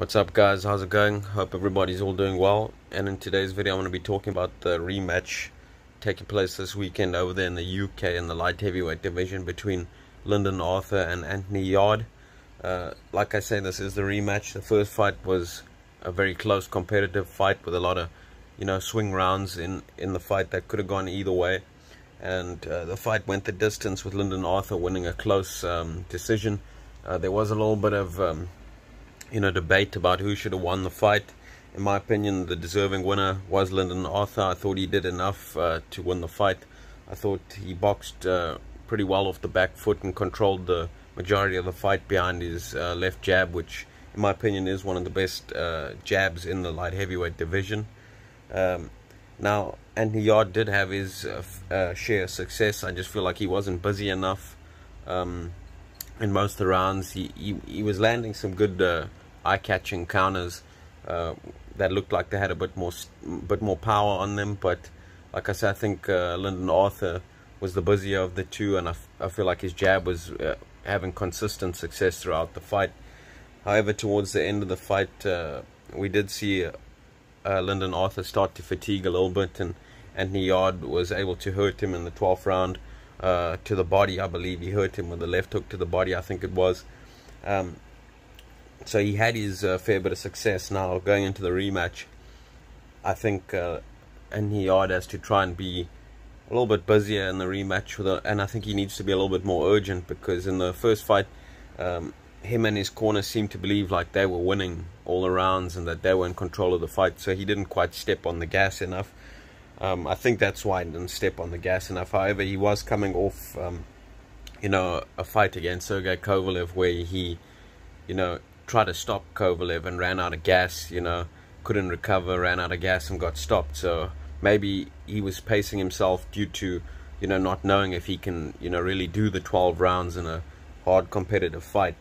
What's up, guys? How's it going? Hope everybody's all doing well. And in today's video I'm going to be talking about the rematch taking place this weekend over there in the UK in the light heavyweight division between Lyndon Arthur and Anthony Yarde. Like I say, this is the rematch. The first fight was a very close competitive fight with a lot of swing rounds in the fight that could have gone either way, and the fight went the distance with Lyndon Arthur winning a close decision. There was a little bit of debate about who should have won the fight. In my opinion, the deserving winner was Lyndon Arthur. I thought he did enough to win the fight. I thought he boxed pretty well off the back foot and controlled the majority of the fight behind his left jab, which in my opinion is one of the best jabs in the light heavyweight division. Now, Anthony Yarde did have his share of success. I just feel like he wasn't busy enough in most of the rounds. He was landing some good eye-catching counters that looked like they had a bit more power on them, but like I said, I think Lyndon Arthur was the busier of the two, and I feel like his jab was having consistent success throughout the fight. However, towards the end of the fight, we did see Lyndon Arthur start to fatigue a little bit, and Anthony Yarde was able to hurt him in the 12th round to the body. I believe he hurt him with a left hook to the body, I think it was. So he had his fair bit of success. Now, going into the rematch, I think Anthony Yarde has to try and be a little bit busier in the rematch, and I think he needs to be a little bit more urgent, because in the first fight, him and his corner seemed to believe like they were winning all the rounds and that they were in control of the fight, so he didn't quite step on the gas enough. I think that's why he didn't step on the gas enough. However, he was coming off a fight against Sergey Kovalev where he tried to stop Kovalev and ran out of gas, couldn't recover, ran out of gas and got stopped. So maybe he was pacing himself due to not knowing if he can really do the 12 rounds in a hard competitive fight.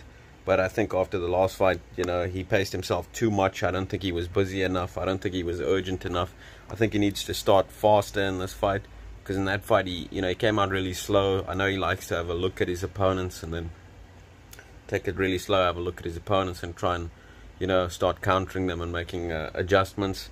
But I think after the last fight, he paced himself too much. I don't think he was busy enough. I don't think he was urgent enough. I think he needs to start faster in this fight, because in that fight he came out really slow. I know he likes to have a look at his opponents and then take it really slow, have a look at his opponents and try and start countering them and making adjustments.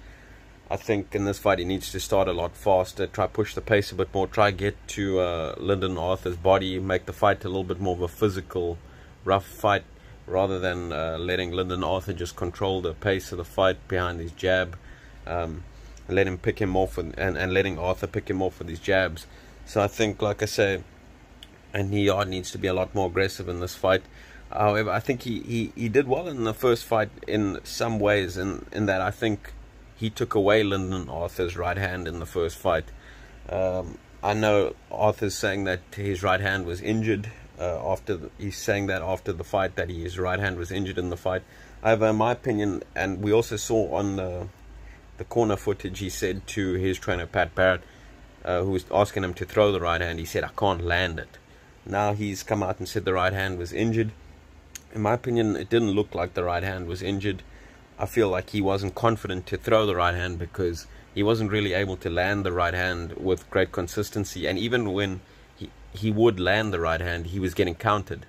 I think in this fight he needs to start a lot faster, try push the pace a bit more, try get to Lyndon Arthur's body, make the fight a little bit more of a physical, rough fight, rather than letting Lyndon Arthur just control the pace of the fight behind his jab, let him pick him off and letting Arthur pick him off with his jabs. So I think, like I say, Anthony Yarde needs to be a lot more aggressive in this fight. However, I think he did well in the first fight in some ways, in that I think he took away Lyndon Arthur's right hand in the first fight. I know Arthur's saying that his right hand was injured. He's saying that after the fight, that his right hand was injured in the fight. However, in my opinion, and we also saw on the corner footage, he said to his trainer Pat Barrett, who was asking him to throw the right hand, he said, "I can't land it." Now he's come out and said the right hand was injured. In my opinion, it didn't look like the right hand was injured. I feel like he wasn't confident to throw the right hand because he wasn't really able to land the right hand with great consistency, and even when he would land the right hand, he was getting countered,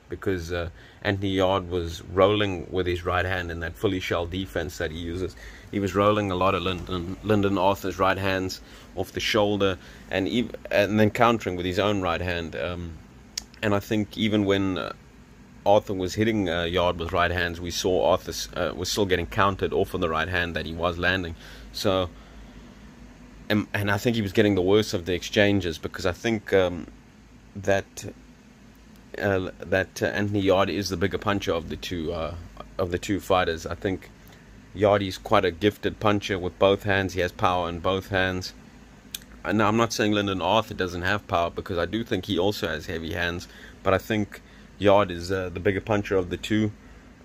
because Anthony Yarde was rolling with his right hand in that fully shell defense that he uses. He was rolling a lot of Lyndon Arthur's right hands off the shoulder, and then countering with his own right hand. And I think even when Arthur was hitting Yarde with right hands, we saw Arthur was still getting countered off of the right hand that he was landing. So, and I think he was getting the worst of the exchanges, because I think that Anthony Yarde is the bigger puncher of the two fighters. I think Yarde is quite a gifted puncher with both hands. He has power in both hands. And now I'm not saying Lyndon Arthur doesn't have power, because I do think he also has heavy hands, but I think Yarde is the bigger puncher of the two.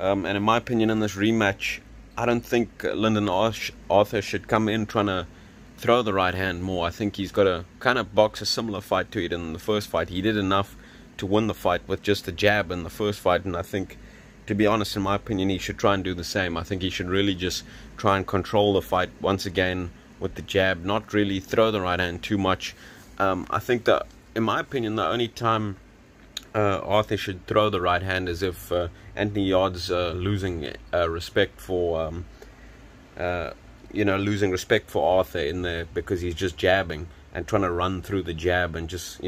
And in my opinion, in this rematch, I don't think Lyndon Arthur should come in trying to throw the right hand more. I think he's got to kind of box a similar fight to it in the first fight. He did enough to win the fight with just the jab in the first fight, and I think, to be honest, in my opinion, he should try and do the same. I think he should really just try and control the fight once again with the jab, not really throw the right hand too much. I think that, in my opinion, the only time Arthur should throw the right hand, as if Anthony Yarde's losing respect for losing respect for Arthur in there, because he's just jabbing and trying to run through the jab and just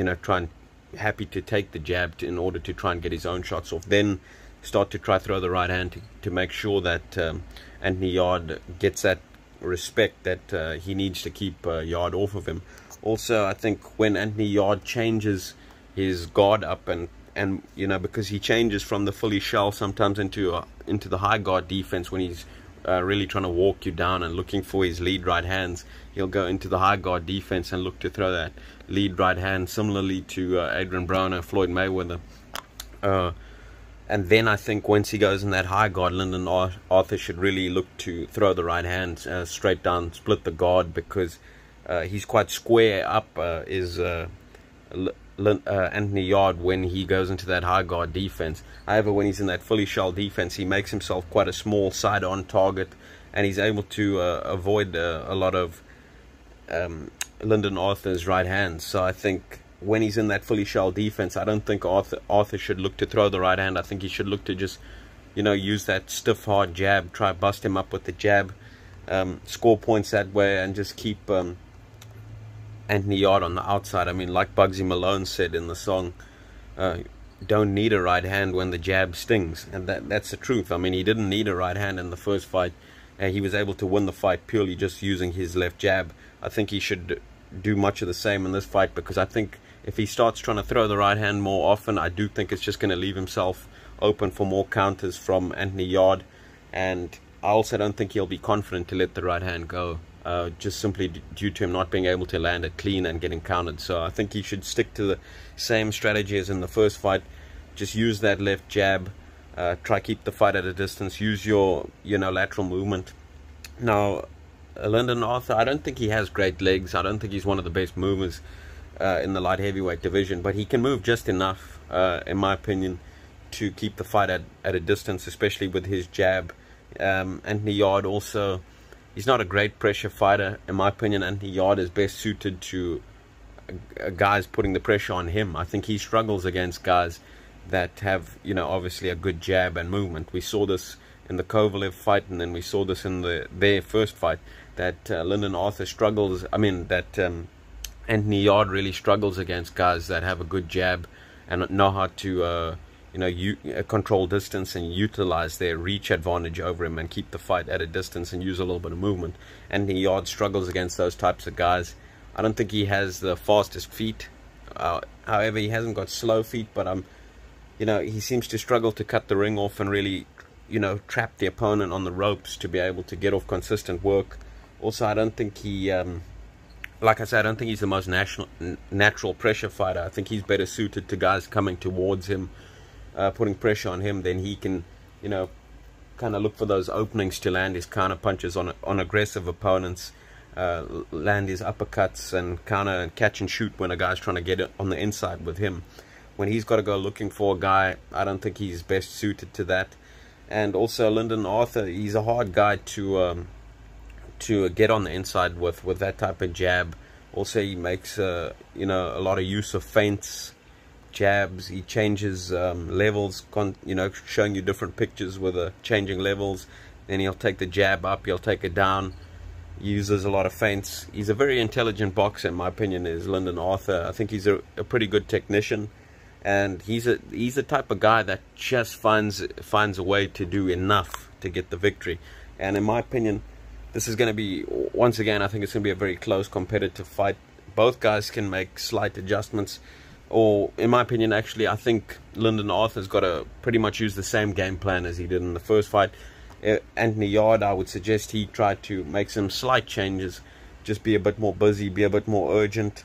happy to take the jab in order to try and get his own shots off. Then start to try throw the right hand to make sure that Anthony Yarde gets that respect that he needs to keep Yarde off of him. Also, I think when Anthony Yarde changes his guard up and because he changes from the fully shell sometimes into the high guard defense when he's really trying to walk you down and looking for his lead right hands, he'll go into the high guard defense and look to throw that lead right hand, similarly to Adrian Broner, Floyd Mayweather. And then I think once he goes in that high guard, Lyndon Arthur should really look to throw the right hand straight down, split the guard, because he's quite square up, Anthony Yarde, when he goes into that high guard defense. However, when he's in that fully shell defense, he makes himself quite a small side-on target, and he's able to avoid a lot of Lyndon Arthur's right hands. So I think when he's in that fully shell defense, I don't think Arthur should look to throw the right hand. I think he should look to just use that stiff hard jab, try bust him up with the jab, score points that way, and just keep Anthony Yarde on the outside. I mean, like Bugsy Malone said in the song, don't need a right hand when the jab stings, and that's the truth. I mean, he didn't need a right hand in the first fight, and he was able to win the fight purely just using his left jab. I think he should do much of the same in this fight, because I think if he starts trying to throw the right hand more often, I do think it's just going to leave himself open for more counters from Anthony Yarde, and I also don't think he'll be confident to let the right hand go, just simply due to him not being able to land it clean and getting countered. So I think he should stick to the same strategy as in the first fight. Just use that left jab, try keep the fight at a distance, use your lateral movement. Now, Lyndon Arthur, I don't think he has great legs. I don't think he's one of the best movers in the light heavyweight division, but he can move just enough, in my opinion, to keep the fight at a distance, especially with his jab. Anthony Yarde also, he's not a great pressure fighter. In my opinion, Anthony Yarde is best suited to guys putting the pressure on him. I think he struggles against guys that have, obviously a good jab and movement. We saw this in the Kovalev fight, and then we saw this in their first fight, that Lyndon Arthur struggles. I mean, that Anthony Yarde really struggles against guys that have a good jab and know how to control distance and utilize their reach advantage over him and keep the fight at a distance and use a little bit of movement. Anthony Yarde struggles against those types of guys. I don't think he has the fastest feet. However, he hasn't got slow feet, but he seems to struggle to cut the ring off and really trap the opponent on the ropes to be able to get off consistent work. Also, I don't think he like I said, I don't think he's the most natural pressure fighter. I think he's better suited to guys coming towards him, putting pressure on him. Then he can, kind of look for those openings to land his counter punches on aggressive opponents, land his uppercuts and counter and catch and shoot when a guy's trying to get it on the inside with him. When he's got to go looking for a guy, I don't think he's best suited to that. And also Lyndon Arthur, he's a hard guy to get on the inside with that type of jab. Also, he makes a lot of use of feints, jabs. He changes levels, showing you different pictures with changing levels. Then he'll take the jab up, he'll take it down. He uses a lot of feints. He's a very intelligent boxer, in my opinion, is Lyndon Arthur. I think he's a pretty good technician, and he's the type of guy that just finds a way to do enough to get the victory. And in my opinion, this is going to be, once again, I think it's going to be a very close competitive fight. Both guys can make slight adjustments, or in my opinion, actually, I think Lyndon Arthur's got to pretty much use the same game plan as he did in the first fight. Anthony Yarde, I would suggest he try to make some slight changes, just be a bit more busy, be a bit more urgent,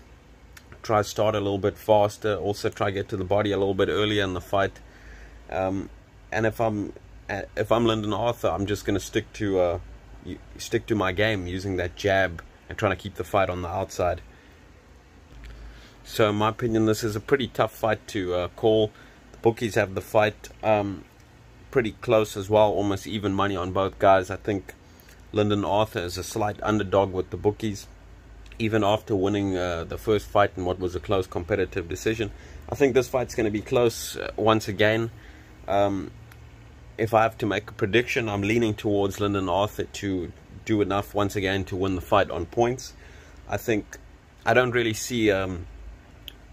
try to start a little bit faster, also try to get to the body a little bit earlier in the fight. And if I'm Lyndon Arthur, I'm just going to stick to my game, using that jab and trying to keep the fight on the outside. So in my opinion, this is a pretty tough fight to call. The bookies have the fight pretty close as well, almost even money on both guys. I think Lyndon Arthur is a slight underdog with the bookies, even after winning the first fight in what was a close competitive decision. I think this fight's going to be close once again. If I have to make a prediction, I'm leaning towards Lyndon Arthur to do enough once again to win the fight on points. I don't really see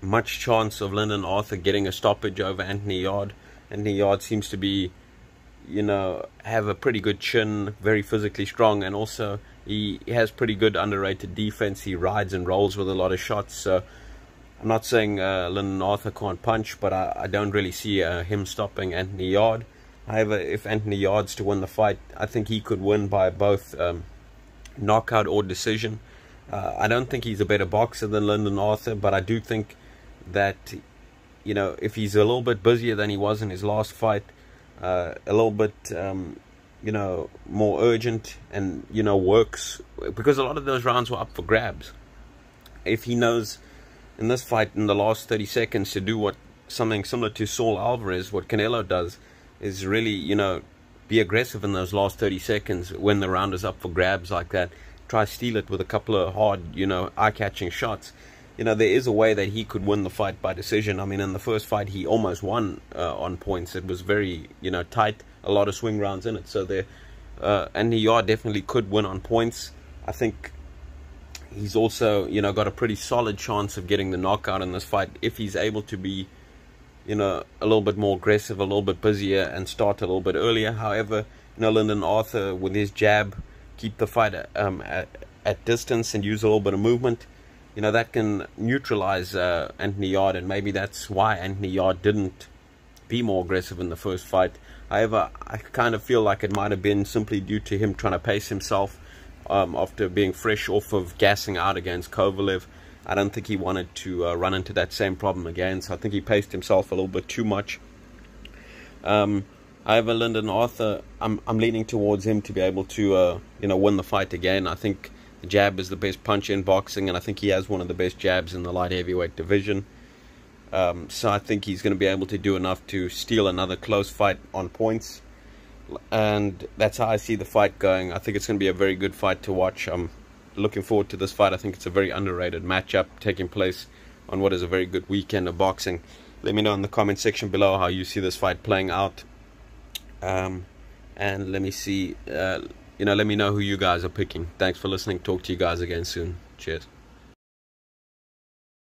much chance of Lyndon Arthur getting a stoppage over Anthony Yarde. Anthony Yarde seems to be, have a pretty good chin, very physically strong, and also he has pretty good underrated defense. He rides and rolls with a lot of shots. So I'm not saying Lyndon Arthur can't punch, but I don't really see him stopping Anthony Yarde. However, if Anthony Yarde's to win the fight, I think he could win by both knockout or decision. I don't think he's a better boxer than Lyndon Arthur, but I do think that, if he's a little bit busier than he was in his last fight, a little bit, more urgent and, works, because a lot of those rounds were up for grabs. If he knows in this fight, in the last 30 seconds, to do something similar to Saul Alvarez, what Canelo does, is really, be aggressive in those last 30 seconds when the round is up for grabs like that. Try steal it with a couple of hard, eye-catching shots. There is a way that he could win the fight by decision. I mean, in the first fight, he almost won on points. It was very, tight, a lot of swing rounds in it. So Anthony Yarde definitely could win on points. I think he's also, got a pretty solid chance of getting the knockout in this fight if he's able to be, a little bit more aggressive, a little bit busier, and start a little bit earlier. However, Lyndon Arthur, with his jab, keep the fight at distance and use a little bit of movement, that can neutralize Anthony Yarde, and maybe that's why Anthony Yarde didn't be more aggressive in the first fight. However, I kind of feel like it might have been simply due to him trying to pace himself after being fresh off of gassing out against Kovalev. I don't think he wanted to run into that same problem again, so I think he paced himself a little bit too much. However, Lyndon Arthur, I'm leaning towards him to be able to win the fight again. I think the jab is the best punch in boxing, and I think he has one of the best jabs in the light heavyweight division. So I think he's going to be able to do enough to steal another close fight on points, and that's how I see the fight going. I think it's going to be a very good fight to watch. I'm looking forward to this fight. I think it's a very underrated matchup taking place on what is a very good weekend of boxing. Let me know in the comment section below how you see this fight playing out. And let me see, let me know who you guys are picking. Thanks for listening. Talk to you guys again soon. Cheers.